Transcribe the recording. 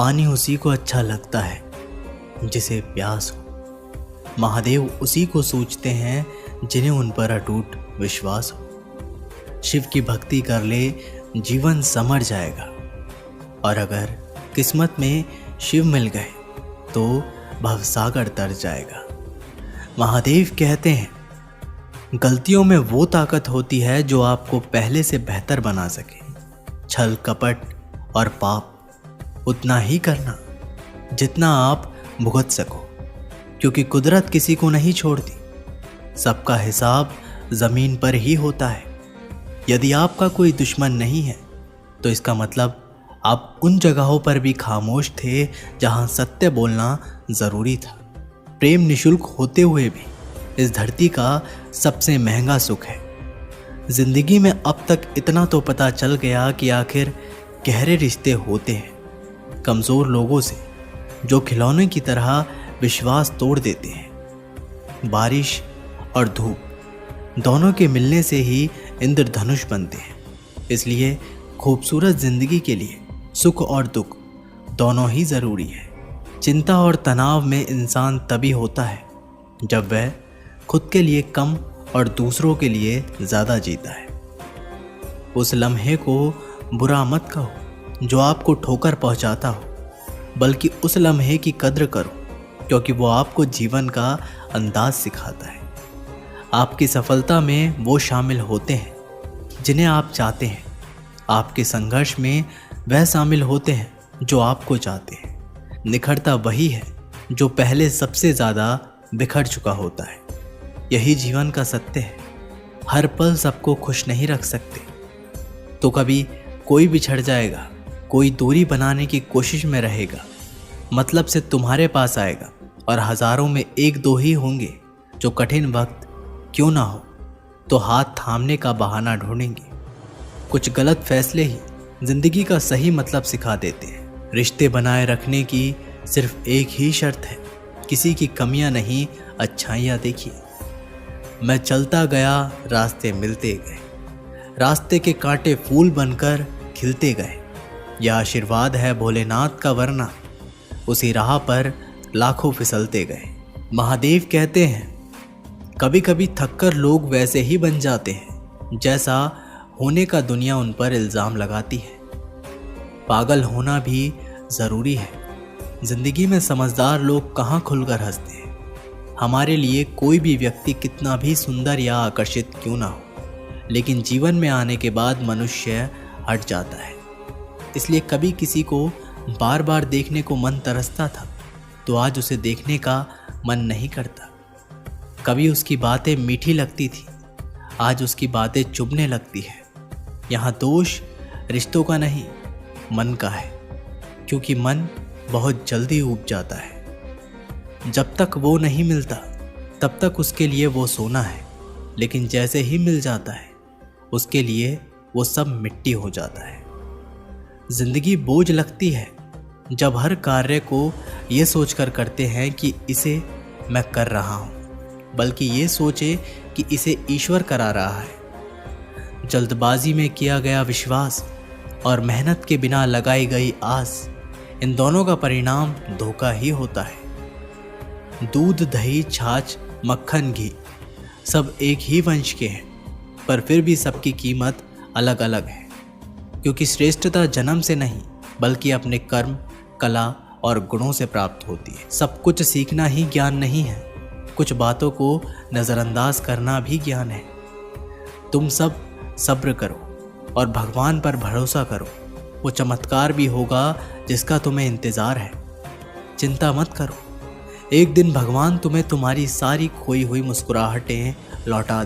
पानी उसी को अच्छा लगता है जिसे प्यास हो। महादेव उसी को सोचते हैं जिन्हें उन पर अटूट विश्वास हो। शिव की भक्ति कर ले, जीवन संवर जाएगा। और अगर किस्मत में शिव मिल गए तो भवसागर तर जाएगा। महादेव कहते हैं, गलतियों में वो ताकत होती है जो आपको पहले से बेहतर बना सके। छल कपट और पाप उतना ही करना जितना आप भुगत सको, क्योंकि कुदरत किसी को नहीं छोड़ती। सबका हिसाब जमीन पर ही होता है। यदि आपका कोई दुश्मन नहीं है तो इसका मतलब आप उन जगहों पर भी खामोश थे जहां सत्य बोलना जरूरी था। प्रेम निशुल्क होते हुए भी इस धरती का सबसे महंगा सुख है। जिंदगी में अब तक इतना तो पता चल गया कि आखिर गहरे रिश्ते होते हैं कमजोर लोगों से, जो खिलौने की तरह विश्वास तोड़ देते हैं। बारिश और धूप दोनों के मिलने से ही इंद्रधनुष बनते हैं। इसलिए खूबसूरत जिंदगी के लिए सुख और दुख दोनों ही जरूरी है। चिंता और तनाव में इंसान तभी होता है जब वह खुद के लिए कम और दूसरों के लिए ज़्यादा जीता है। उस लम्हे को बुरा मत कहो जो आपको ठोकर पहुंचाता हो, बल्कि उस लम्हे की कद्र करो क्योंकि वो आपको जीवन का अंदाज सिखाता है। आपकी सफलता में वो शामिल होते हैं जिन्हें आप चाहते हैं। आपके संघर्ष में वह शामिल होते हैं जो आपको चाहते हैं। निखरता वही है जो पहले सबसे ज़्यादा बिखर चुका होता है। यही जीवन का सत्य है। हर पल सबको खुश नहीं रख सकते, तो कभी कोई बिछड़ जाएगा, कोई दूरी बनाने की कोशिश में रहेगा, मतलब से तुम्हारे पास आएगा, और हजारों में एक दो ही होंगे जो कठिन वक्त क्यों ना हो तो हाथ थामने का बहाना ढूंढेंगे। कुछ गलत फैसले ही जिंदगी का सही मतलब सिखा देते हैं। रिश्ते बनाए रखने की सिर्फ एक ही शर्त है, किसी की कमियां नहीं, अच्छाइयां देखिए। मैं चलता गया, रास्ते मिलते गए, रास्ते के कांटे फूल बनकर खिलते गए। यह आशीर्वाद है भोलेनाथ का, वरना उसी राह पर लाखों फिसलते गए। महादेव कहते हैं, कभी कभी थककर लोग वैसे ही बन जाते हैं जैसा होने का दुनिया उन पर इल्ज़ाम लगाती है। पागल होना भी ज़रूरी है। जिंदगी में समझदार लोग कहाँ खुलकर हंसते हैं। हमारे लिए कोई भी व्यक्ति कितना भी सुंदर या आकर्षित क्यों ना हो, लेकिन जीवन में आने के बाद मनुष्य हट जाता है। इसलिए कभी किसी को बार बार देखने को मन तरसता था तो आज उसे देखने का मन नहीं करता। कभी उसकी बातें मीठी लगती थी, आज उसकी बातें चुभने लगती है। यहाँ दोष रिश्तों का नहीं, मन का है, क्योंकि मन बहुत जल्दी ऊब जाता है। जब तक वो नहीं मिलता तब तक उसके लिए वो सोना है, लेकिन जैसे ही मिल जाता है उसके लिए वो सब मिट्टी हो जाता है। जिंदगी बोझ लगती है जब हर कार्य को ये सोचकर करते हैं कि इसे मैं कर रहा हूँ, बल्कि ये सोचे कि इसे ईश्वर करा रहा है। जल्दबाजी में किया गया विश्वास और मेहनत के बिना लगाई गई आस, इन दोनों का परिणाम धोखा ही होता है। दूध, दही, छाछ, मक्खन, घी सब एक ही वंश के हैं, पर फिर भी सबकी कीमत अलग अलग है, क्योंकि श्रेष्ठता जन्म से नहीं बल्कि अपने कर्म, कला और गुणों से प्राप्त होती है। सब कुछ सीखना ही ज्ञान नहीं है, कुछ बातों को नज़रअंदाज करना भी ज्ञान है। तुम सब सब्र करो और भगवान पर भरोसा करो, वो चमत्कार भी होगा जिसका तुम्हें इंतज़ार है। चिंता मत करो, एक दिन भगवान तुम्हें तुम्हारी सारी खोई हुई मुस्कुराहटें लौटा